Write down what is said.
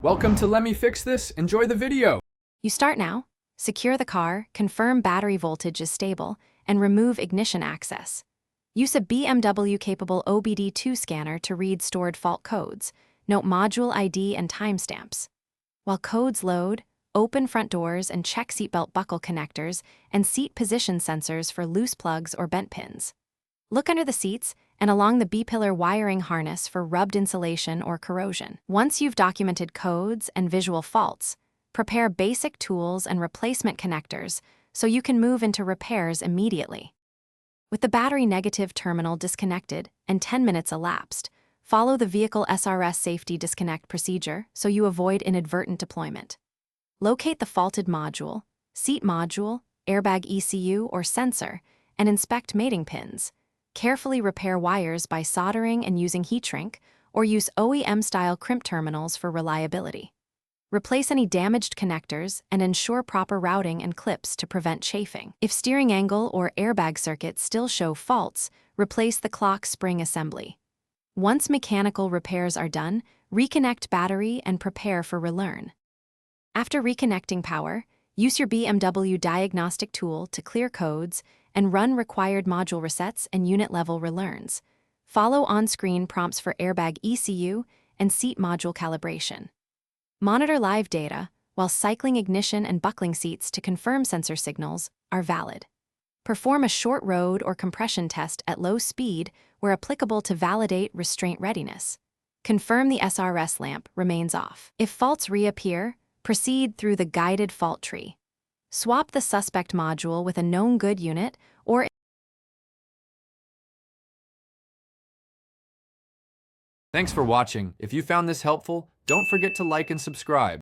Welcome to Let Me Fix This. Enjoy the video. You start now, secure the car, confirm battery voltage is stable, and remove ignition access. Use a BMW-capable OBD2 scanner to read stored fault codes. Note module ID and timestamps. While codes load, open front doors and check seatbelt buckle connectors and seat position sensors for loose plugs or bent pins. Look under the seats and along the B-pillar wiring harness for rubbed insulation or corrosion. Once you've documented codes and visual faults, prepare basic tools and replacement connectors so you can move into repairs immediately. With the battery negative terminal disconnected and 10 minutes elapsed, follow the vehicle SRS safety disconnect procedure so you avoid inadvertent deployment. Locate the faulted module, seat module, airbag ECU, or sensor, and inspect mating pins. Carefully repair wires by soldering and using heat shrink, or use OEM-style crimp terminals for reliability. Replace any damaged connectors and ensure proper routing and clips to prevent chafing. If steering angle or airbag circuits still show faults, replace the clock spring assembly. Once mechanical repairs are done, reconnect battery and prepare for relearn. After reconnecting power, use your BMW diagnostic tool to clear codes and run required module resets and unit-level relearns. Follow on-screen prompts for airbag ECU and seat module calibration. Monitor live data while cycling ignition and buckling seats to confirm sensor signals are valid. Perform a short road or compression test at low speed where applicable to validate restraint readiness. Confirm the SRS lamp remains off. If faults reappear, proceed through the guided fault tree. Swap the suspect module with a known good unit or Thanks for watching. If you found this helpful, don't forget to like and subscribe.